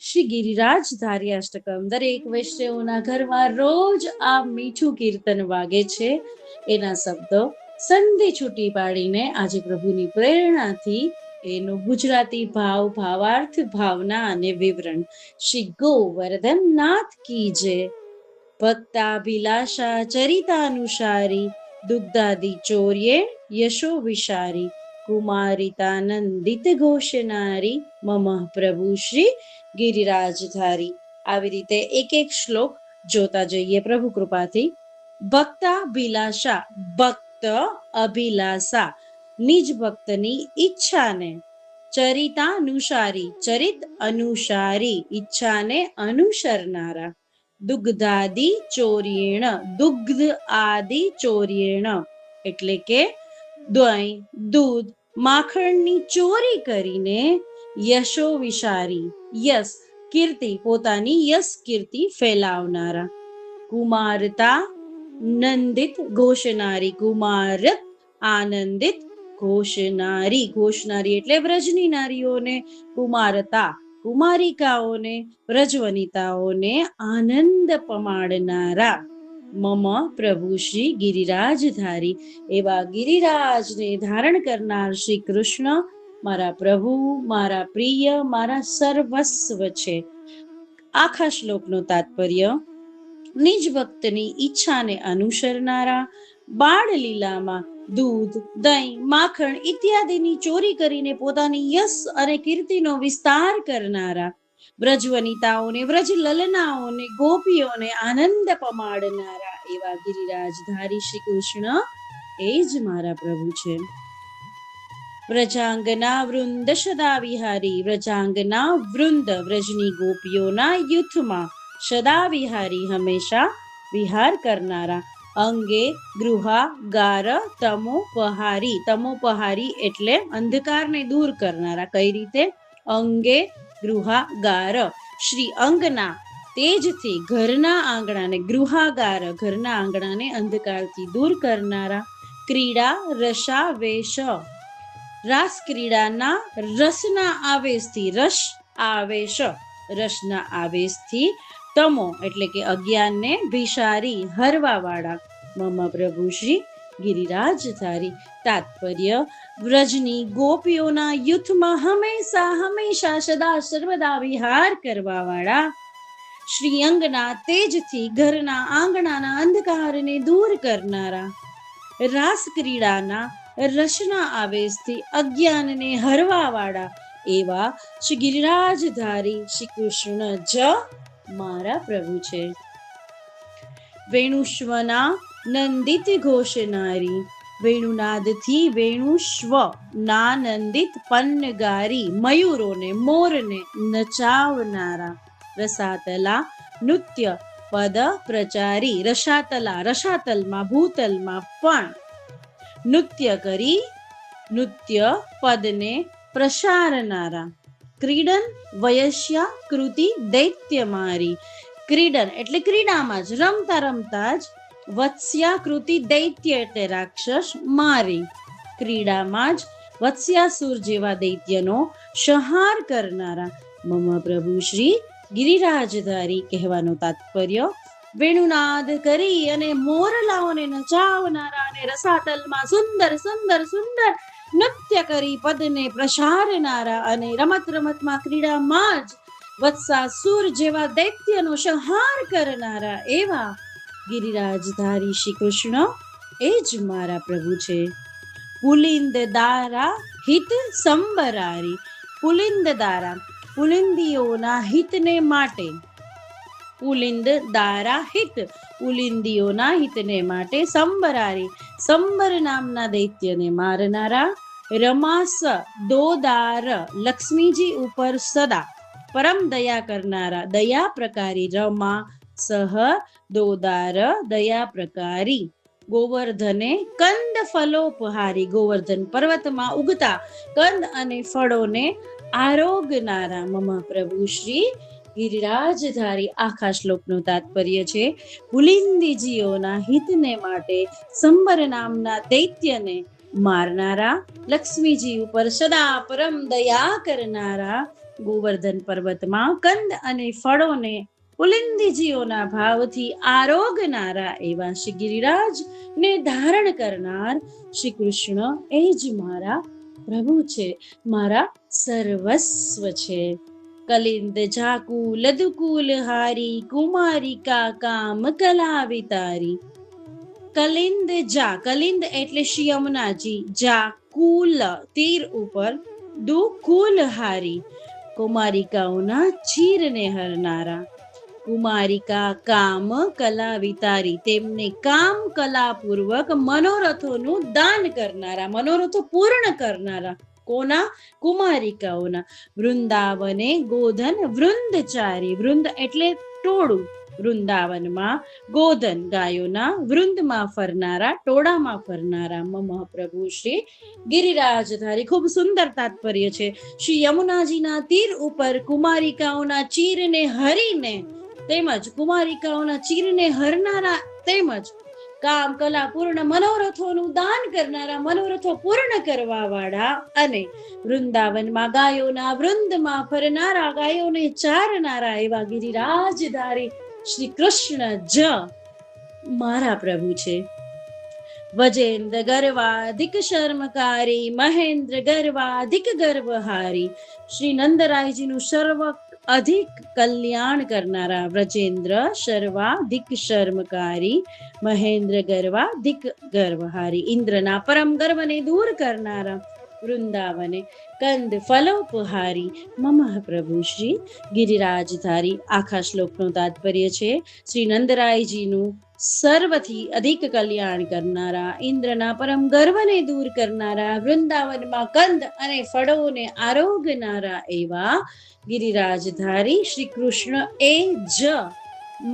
શ્રી ગિરિરાજધારી અષ્ટકમ દરેક વૈષ્ણવના ઘરમાં રોજ આ મીઠું કીર્તન વાગે છે. એના શબ્દો સંધિ છૂટી પાડીને આજે પ્રભુની પ્રેરણાથી એનું ગુજરાતી ભાવાર્થ, ભાવના અને વિવરણ શ્રી ગોવર્ધન નાથ કી જય. ભક્તાભિલાષા ચરિતાનુસારી દુગ્ધાદિ ચોર્યે યશો વિશારી કુમારિતાનંદિત ઘોષનારી મમ પ્રભુ શ્રી ગિરિરાજધારી. આવી રીતે એક એક શ્લોક જોતા જઈએ પ્રભુ કૃપાથી. ભક્તાભિલાષા, ભક્ત અભિલાષા નિજ ભક્તની ઈચ્છાને, ચરિતાનુસારી ચરિત અનુસારી ઈચ્છાને અનુસરનારા, દુગ્ધાદિ ચોર્યેણ દુગ્ધ આદિ ચોર્યેણ એટલે કે દહીં, દૂધ, માખણની ચોરી કરીને યશો વિશારી યશ કીર્તિ પોતાની યશ કીર્તિ ફેલાવનારા, કુમારતા નંદિત ઘોષનારી કુમારત આનંદિત ઘોષનારી ઘોષનારી એટલે વ્રજની નારીઓને, કુમારતા કુમારિકાઓને, વ્રજવનિતાઓને આનંદ પમાડનારા મમ પ્રભુ શ્રી ગિરિરાજધારી. એવા ગિરિરાજને ધારણ કરનાર શ્રી કૃષ્ણ મારા પ્રભુ, મારા પ્રિય, મારા સર્વસ્વ છે. આખા શ્લોકનું તાત્પર્ય: નિજ ભક્તની ઈચ્છાને અનુસરનારા, બાળ લીલામાં દૂધ, દહીં, માખણ ઇત્યાદિની ચોરી કરીને પોતાની યશ અને કીર્તિનો વિસ્તાર કરનારા, વ્રજવનિતાઓને, વ્રજ લલનાઓને, ગોપીઓને આનંદ પમાડનારા એવા ગિરિરાજધારી શ્રી કૃષ્ણ એ જ મારા પ્રભુ છે. વ્રજાંગના વૃંદ સદા વિહારી, વ્રજાંગના વૃંદ વ્રજની ગોપીઓના યુથમાં સદા વિહારી હંમેશા વિહાર કરનારા, અંગે ગૃહાગાર તમોપહારી, તમોપહારી એટલે અંધકારને દૂર કરનારા. કઈ રીતે? અંગે ગૃહાગાર શ્રી અંગના તેજથી ઘરના આંગણાને, ગૃહાગાર ઘરના આંગણાને અંધકારથી દૂર કરનારા, ક્રીડા રસાવેશ રાસ ક્રીડાના રસના આવેશથી, રસ આવેશ રસના આવેશથી, તમો એટલે કે અજ્ઞાનને ભિસારી હરવા વાળા મમ પ્રભુ શ્રી ગિરિરાજધારી. તાત્પર્ય: વ્રજની ગોપીઓના યુથમાં હંમેશા સદા સર્વદા વિહાર કરવા વાળા, શ્રી અંગના તેજથી ઘરના આંગણાના અંધકારને દૂર કરનારા, રાસ ક્રીડાના રસના આવેશથી અજ્ઞાનને હરવા વાળા એવા શ્રી ગિરિરાજધારી શ્રી કૃષ્ણ જ મારા પ્રભુ છે. વેણુષ્વના નંદિત ઘોષનારી, વેણુનાદથી વેણુષ્વ નાનંદિત પન્નગારી મયુરોને, મોરને નચાવનારા, રસાતલા નૃત્ય પદ પ્રચારી, રસાતલા રસાતલમાં ભૂતલમાં પણ નૃત્ય કરી નૃત્ય પદને પ્રસારનારા, ક્રીડન વયસ્યા કૃતિ દૈત્ય મારી, ક્રીડન એટલે ક્રીડામાં જ રમતા રમતા જ, વત્સ્યા કૃતિ દૈત્ય એટલે રાક્ષસ મારી, ક્રીડામાં જ વત્સ્યાસુર જેવા દૈત્યનો સંહાર કરનારા મમ પ્રભુ શ્રી ગિરિરાજધારી. કહેવાનો તાત્પર્ય: વેણુનાદ કરી અને મોરલાઓને નચાવનારા અને રસાતલમાં સુંદર સુંદર સુંદર નૃત્ય કરી પદને પ્રસારનારા અને રમતમાં ક્રીડામાં જ વત્સાસુર જેવા દૈત્યનો સંહાર કરનારા એવા ગિરિરાજધારી શ્રી કૃષ્ણ એ જ મારા પ્રભુ છે. પુલિંદ દારા હિત સંબરારી, પુલિંદ દારા પુલિંદીઓના હિતને માટે, પુલિંદ દારા હિત પુલિંદીઓના હિતને માટે, સંબરારી સંબર નામના દૈત્યને મારનારા, રમાસ દોદાર લક્ષ્મીજી ઉપર સદા પરમ દયા કરનારા, દયા પ્રકારી રમા સહ દોદાર દયા પ્રકારી, ગોવર્ધને કંદ ફલોપહારી ગોવર્ધન પર્વતમાં ઉગતા કંદ અને ફળોને આરોગનારા મમ પ્રભુ શ્રી ગિરિરાજધારી. આખા શ્લોકનું તાત્પર્ય છે: પુલિંદીજીઓના હિતને માટે સંબર નામના દૈત્યને મારનારા, લક્ષ્મીજી ઉપર સદા પરમ દયા કરનારા ગોવર્ધન પર્વતમાં કંદ અને ફળોને પુલિંદીજીઓના ભાવથી આરોગનારા એવા શ્રી ગિરિરાજ ને ધારણ કરનાર શ્રી કૃષ્ણ એ જ મારા પ્રભુ છે, મારા સર્વસ્વ છે. કલિંદ જાકુલ દુકુલ હારી કુમારિકા કામ કલાવિતારી. કલિંદ જા, કલિંદ એટલે શ્રી યમુનાજી, જા કુલ તીર ઉપર, દુકુલ હારી કુમારિકાઓના ચીરને હરનારા. કુમારિકા કામ કલા વિતારી તેમને કામ કલા પૂર્વક મનોરથોનું દાન કરનારા, મનોરથો પૂર્ણ કરનારા. કોના? કુમારિકાઓના. વૃંદાવને ગોધન વૃંદચારી, વૃંદ એટલે ટોળું, વૃંદાવનમાં ગોધન ગાયોના વૃંદમાં ફરનારા, ટોળામાં ફરનારા મહાપ્રભુ શ્રી ગિરિરાજધારી. ખૂબ સુંદર તાત્પર્ય છે. શ્રી યમુનાજીના તીર ઉપર કુમારિકાઓના ચીરને હરીને, તેમજ કુમારિકાઓના ચીરને હરનારા, તેમજ કામ કલા પૂર્ણ મનોરથોનું દાન કરનારા, મનોરથો પૂર્ણ કરવા વાળા, અને વૃંદાવનમાં ગાયોના વૃંદમાં ફરનારા, ગાયોને ચારનારા એવા ગિરિરાજધારી શ્રી કૃષ્ણ જ મારા પ્રભુ છે. વજેન્દ્ર ગર્વાધિક શર્મકારી મહેન્દ્ર ગર્વાધિક ગર્વહારી. શ્રી નંદરાયજીનું સર્વ અધિક કલ્યાણ કરનારા વ્રજેન્દ્ર સર્વાધિક શર્મકારી મહેન્દ્ર ગર્વાધિક ગર્વહારી. ઇન્દ્રના પરમ ગર્વને દૂર કરનારા વૃંદાવને કંદ ફલોપહારી મમ પ્રભુ શ્રી ગિરિરાજધારી. આખા શ્લોકનું તાત્પર્ય છે શ્રી નંદરાયજીનું સર્વથી અધિક કલ્યાણ કરનારા, ઇન્દ્રના પરમ ગર્વને દૂર કરનારા, વૃંદાવનમાં કંદ અને ફળોને આરોગનારા એવા ગિરિરાજધારી શ્રી કૃષ્ણ એ જ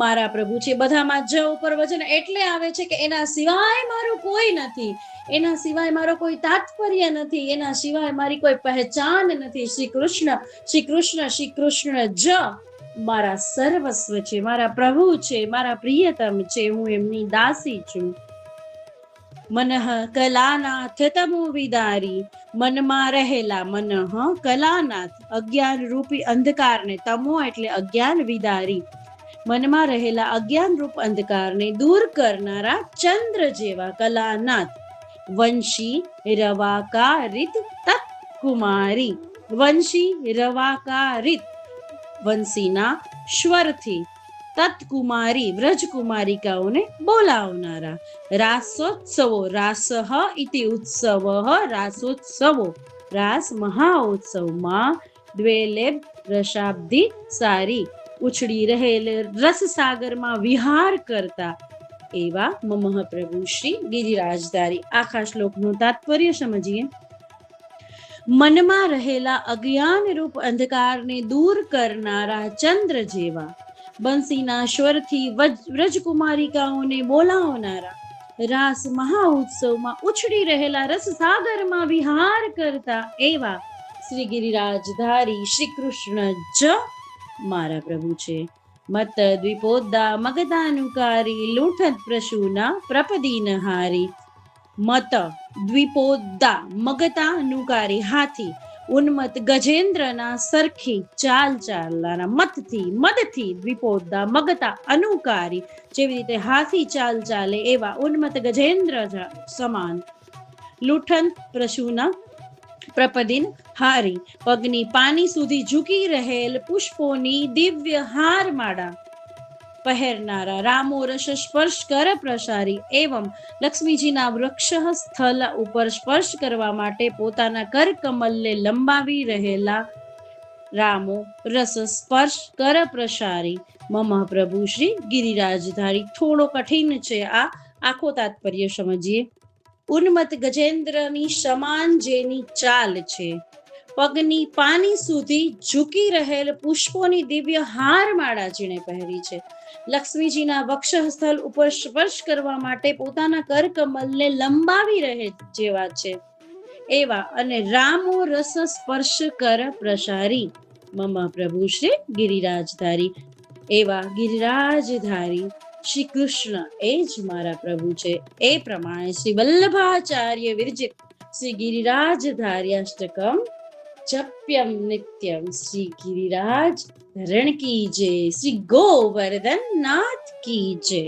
મારા પ્રભુ છે. બધામાં જ ઉપર વચન એટલે આવે છે કે એના સિવાય મારું કોઈ નથી, એના સિવાય મારો કોઈ તાત્પર્ય નથી, એના સિવાય મારી કોઈ પહેચાન નથી. શ્રી કૃષ્ણ, શ્રી કૃષ્ણ, શ્રી કૃષ્ણ જ મારા સર્વસ્વ છે, મારા પ્રભુ છે, મારા પ્રિયતમ છે, હું એમની દાસી છું. મનઃ કલાનાથ તમો વિદારી, મનમાં રહેલા, મનઃ કલાનાથ અજ્ઞાન રૂપી અંધકારને, તમો એટલે અજ્ઞાન, વિદારી મનમાં રહેલા અજ્ઞાન રૂપ અંધકારને દૂર કરનારા ચંદ્ર જેવા કલાનાથ. વંશી રવાકારિત તત્કુમારી, વંશી રવાકારિત વંશીના સ્વરથી, તત્કુમારી વ્રજકુમારિકાઓને બોલાવનારા. રાસોત્સવો, રાસઃ ઇતિ ઉત્સવ, રાસોત્સવો રાસ મહાઉત્સવમાં દ્વેલેબ રસાબ્દી સારી, ઉછળી રહેલ રસસાગરમાં વિહાર કરતા એવા મમ પ્રભુ શ્રી ગિરિરાજધારી. આખા શ્લોકનું તાત્પર્ય સમજીએ. મનમાં રહેલા અજ્ઞાન રૂપ અંધકારને દૂર કરનારા ચંદ્ર જેવા, બંસીના સ્વરથી વ્રજકુમારિકાઓને બોલાવનારા, રાસ મહાઉત્સવમાં ઉછળી રહેલા રસસાગરમાં વિહાર કરતા એવા શ્રી ગિરિરાજધારી શ્રી કૃષ્ણ જ મારા પ્રભુ છે. મત દ્વિપોદ્દા મગદાનુકારી લૂંઠત પ્રસૂના પ્રપદીનહારી. મત દ્વિપોદ્દા મગતાનુકારી હાથી, ઉન્મત ગજેન્દ્રના સરખી ચાલ ચાલનારા. મતથી, મદથી, દ્વિપોદ્દા મગતા અનુકારી, જેવી રીતે હાથી ચાલ ચાલે એવા ઉન્મત ગજેન્દ્ર સમાન. લૂંઠત પ્રસૂના પ્રપદિન હારી, પગની પાની સુધી ઝૂકી રહેલ પુષ્પોની દિવ્ય હાર માળા પહેરનારા. રામો રસ સ્પર્શ કર પ્રસારી, એવં લક્ષ્મીજીના વૃક્ષ સ્થળ ઉપર સ્પર્શ કરવા માટે પોતાના કર કમલને લંબાવી રહેલા રામો રસ સ્પર્શ કર પ્રસારી મમ પ્રભુ શ્રી ગિરિરાજધારી. થોડો કઠિન છે આ, આખો તાત્પર્ય સમજીએ. ઉન્મત ગજેન્દ્રની સમાન જેની ચાલ છે, પગની પાની સુધી ઝૂકી રહેલ પુષ્પોની દિવ્ય હારમાળા જેણે પહેરી છે, લક્ષ્મીજીના વક્ષસ્થળ ઉપર સ્પર્શ કરવા માટે પોતાના કર કમલને લંબાવી રહે જેવા છે એવા, અને રામો રસ સ્પર્શ કર પ્રસારી મમ પ્રભુ શ્રી ગિરિરાજધારી. એવા ગિરિરાજધારી શ્રી કૃષ્ણ એ જ મારા પ્રભુ છે. એ પ્રમાણે શ્રી વલ્લભાચાર્ય વિરજિત શ્રી ગિરિરાજધાર્યાષ્ટકમ જપ્યમ નિત્યમ શ્રી ગિરિરાજ ધરણ કી જય, શ્રી ગોવર્ધન નાથ કી જય.